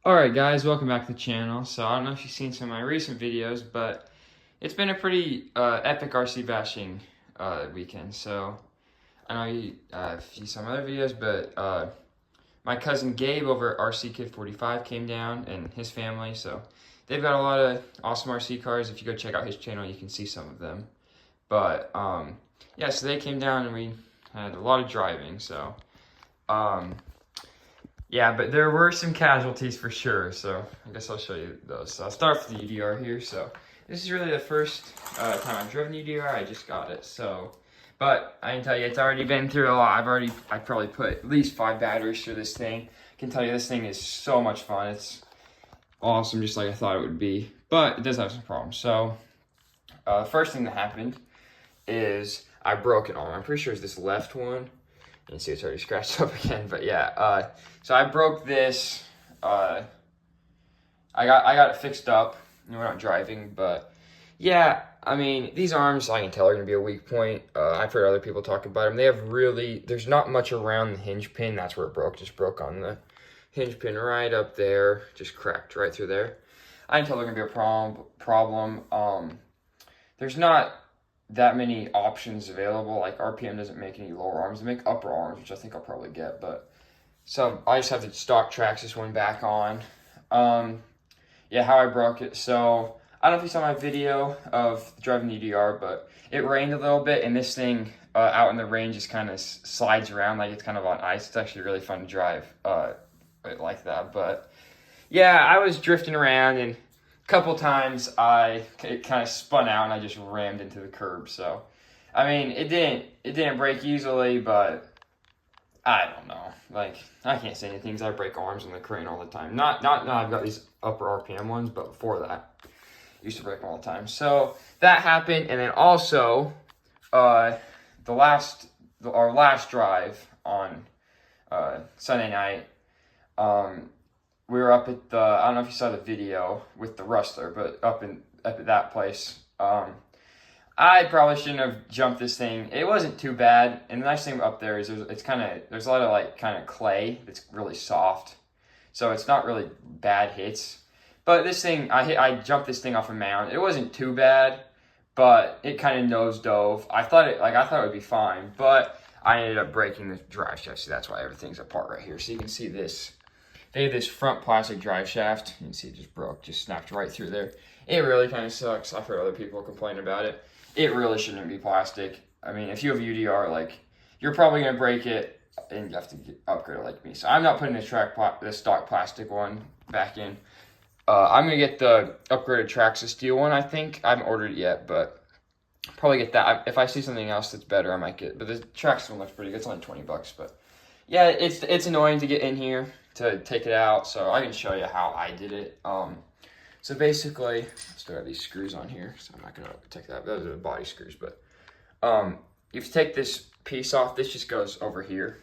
Alright guys, welcome back to the channel. So I don't know if you've seen some of my recent videos, but it's been a pretty epic RC bashing weekend. So I know if you saw my other videos, but my cousin Gabe over at RC Kid 45 came down and his family. So they've got a lot of awesome RC cars. If you go check out his channel, you can see some of them. But yeah, so they came down and we had a lot of driving. So yeah, but there were some casualties for sure, so I guess I'll show you those. So I'll start with the UDR here. So this is really the first time I've driven UDR. I just got it, so. But I can tell you, it's already been through a lot. I probably put at least 5 batteries through this thing. I can tell you this thing is so much fun. It's awesome, just like I thought it would be. But it does have some problems. So the first thing that happened is I broke an arm. I'm pretty sure it's this left one. You can see it's already scratched up again, but yeah. So I broke this. I got it fixed up. We're not driving, but yeah. I mean, these arms I can tell are gonna be a weak point. I've heard other people talk about them. They have really. There's not much around the hinge pin. That's where it broke. Just broke on the hinge pin right up there. Just cracked right through there. I can tell they're gonna be a problem. There's not that many options available. Like RPM doesn't make any lower arms. They make upper arms, which I think I'll probably get. But so I just have to stock tracks this one back on. Yeah, how I broke it. So I don't know if you saw my video of driving EDR, but it rained a little bit, and this thing out in the rain just kind of slides around like it's kind of on ice. It's actually really fun to drive like that. But yeah, I was drifting around and couple times it kind of spun out and I just rammed into the curb. So I mean, it didn't break easily, but I don't know. Like, I can't say anything because I break arms in the crane all the time. Not I've got these upper RPM ones, but before that I used to break them all the time. So that happened, and then also our last drive on Sunday night, we were up at the, I don't know if you saw the video with the Rustler, but up at that place. I probably shouldn't have jumped this thing. It wasn't too bad. And the nice thing up there is there's a lot of like kind of clay that's really soft. So it's not really bad hits. But this thing, I jumped this thing off a mound. It wasn't too bad, but it kind of nose dove. I thought it would be fine, but I ended up breaking the drive shaft. So that's why everything's apart right here. So you can see this. They have this front plastic drive shaft. You can see it just broke, just snapped right through there. It really kind of sucks. I've heard other people complain about it. It really shouldn't be plastic. I mean, if you have UDR, like, you're probably going to break it and you have to upgrade it like me. So I'm not putting the stock plastic one back in. I'm going to get the upgraded Traxxas steel one, I think. I haven't ordered it yet, but probably get that. If I see something else that's better, I might get it. But the Traxxas one looks pretty good. It's only $20, but yeah, it's annoying to get in here to take it out, so I can show you how I did it. So basically, I still have these screws on here, so I'm not gonna take that. Those are the body screws, but if you take this piece off, this just goes over here.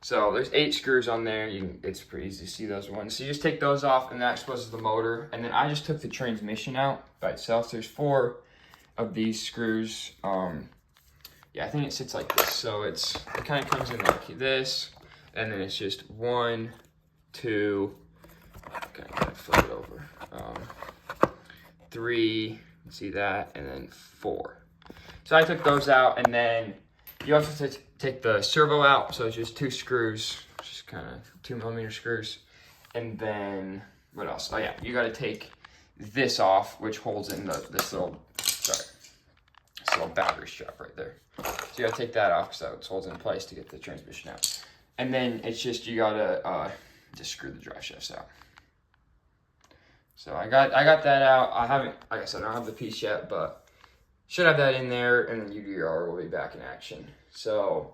So there's 8 screws on there. It's pretty easy to see those ones. So you just take those off, and that exposes the motor. And then I just took the transmission out by itself. There's 4 of these screws. Yeah, I think it sits like this. So it kind of comes in like this. And then it's just 1, 2, okay, I'm gonna flip it over. 3, see that, and then 4. So I took those out, and then you also have to take the servo out. So it's just 2 screws, just kind of 2mm screws. And then what else? Oh yeah, you got to take this off, which holds in this little battery strap right there. So you got to take that off because that holds in place to get the transmission out. And then it's just, you gotta just screw the drive shafts out. So I got that out. I haven't, like I said, I don't have the piece yet, but should have that in there, and then UDR will be back in action. So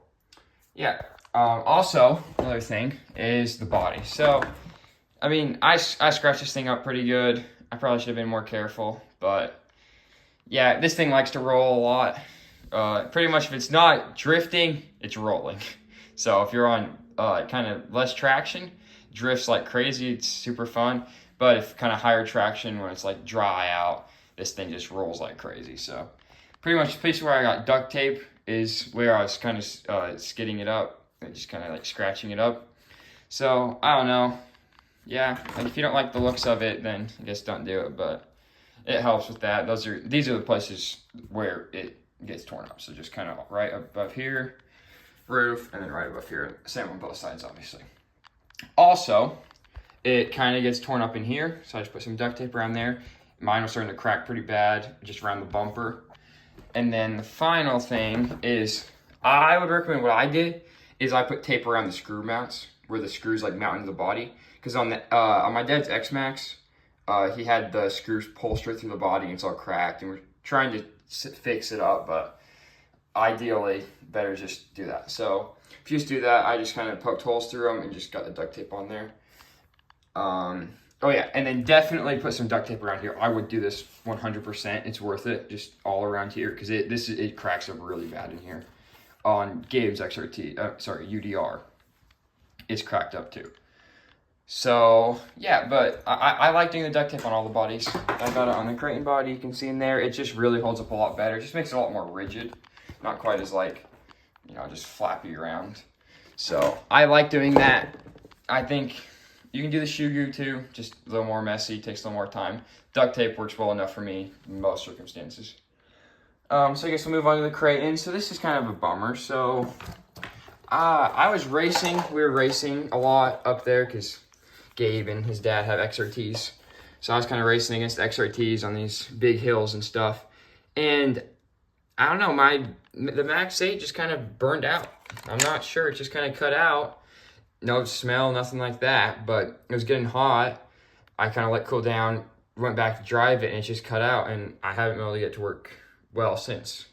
yeah. Also, another thing is the body. So I mean, I scratched this thing up pretty good. I probably should have been more careful, but yeah, this thing likes to roll a lot. Pretty much if it's not drifting, it's rolling. So if you're on kind of less traction, drifts like crazy, it's super fun. But if kind of higher traction, when it's like dry out, this thing just rolls like crazy. So pretty much the place where I got duct tape is where I was kind of skidding it up and just kind of like scratching it up. So I don't know. yeah, like if you don't like the looks of it, then I guess don't do it, but it helps with that. These are the places where it gets torn up. So just kind of right above here, roof, and then right above here. Same on both sides, obviously. Also, it kind of gets torn up in here, so I just put some duct tape around there. Mine was starting to crack pretty bad, just around the bumper. And then the final thing is, I would recommend what I did is I put tape around the screw mounts, where the screws like mount into the body. Because on my dad's X-Max, he had the screws pull straight through the body and it's all cracked, and we're trying to fix it up, but ideally, better just do that. So if you just do that, I just kind of poked holes through them and just got the duct tape on there. Oh yeah, and then definitely put some duct tape around here. I would do this 100%. It's worth it, just all around here, because it cracks up really bad in here. On Gabe's UDR, it's cracked up too. So yeah, but I like doing the duct tape on all the bodies. I got it on the Creighton body, you can see in there. It just really holds up a lot better. It just makes it a lot more rigid. Not quite as like, just flappy around. So I like doing that. I think you can do the shoe glue too, just a little more messy, takes a little more time. Duct tape works well enough for me in most circumstances. So I guess we'll move on to the Creighton. So this is kind of a bummer. So I was racing. We were racing a lot up there because Gabe and his dad have XRTs. So I was kind of racing against XRTs on these big hills and stuff. And I don't know, the Max 8 just kind of burned out. I'm not sure, it just kind of cut out. No smell, nothing like that, but it was getting hot. I kind of let it cool down, went back to drive it, and it just cut out, and I haven't been able to get to work well since.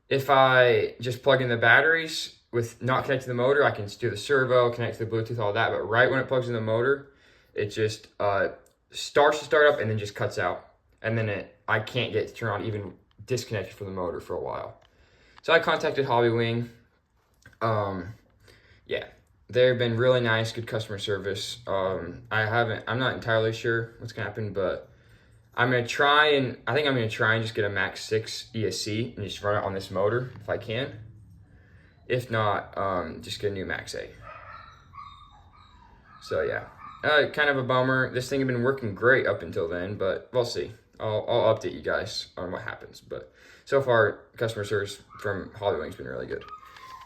If I just plug in the batteries with not connected to the motor, I can do the servo, connect to the Bluetooth, all that, but right when it plugs in the motor, it just starts to start up and then just cuts out. And then I can't get to turn on, even disconnected from the motor for a while. So I contacted Hobbywing. Yeah, they've been really nice, good customer service. I'm not entirely sure what's gonna happen, but I think I'm gonna try and just get a Max 6 ESC and just run it on this motor if I can. If not, just get a new Max 8. So yeah, kind of a bummer. This thing had been working great up until then, but we'll see. I'll update you guys on what happens. But so far, customer service from Hollywing's been really good.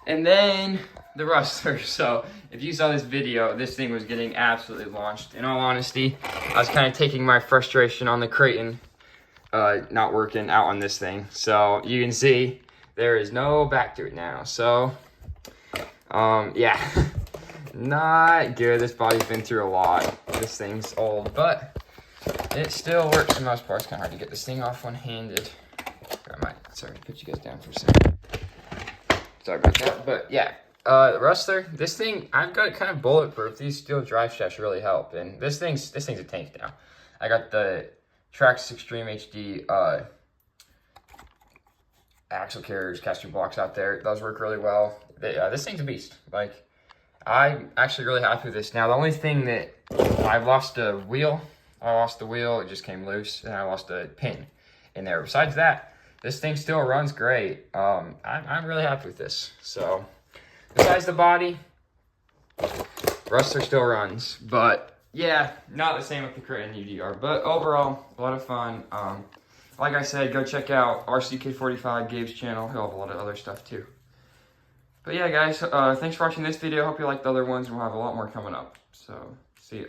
And then the Rustler. So if you saw this video, this thing was getting absolutely launched. In all honesty, I was kind of taking my frustration on the Creighton not working out on this thing. So you can see there is no back to it now. So yeah, not good. This body's been through a lot. This thing's old, but it still works for the most part. It's kind of hard to get this thing off one-handed. Sorry to put you guys down for a second. Sorry about that, but yeah. The Rustler, this thing, I've got it kind of bulletproof. These steel drive shafts really help, and this thing's a tank now. I got the Trax Extreme HD axle carriers, caster blocks out there. Those work really well. This thing's a beast. Like, I'm actually really happy with this. Now, the only thing that I've lost a wheel. I lost the wheel, it just came loose, and I lost a pin in there. Besides that, this thing still runs great. I'm really happy with this. So, besides the body, Rustler still runs. But, yeah, not the same with the Creighton UDR. But overall, a lot of fun. Like I said, go check out RCK45, Gabe's channel. He'll have a lot of other stuff, too. But, yeah, guys, thanks for watching this video. Hope you liked the other ones, and we'll have a lot more coming up. So, see you.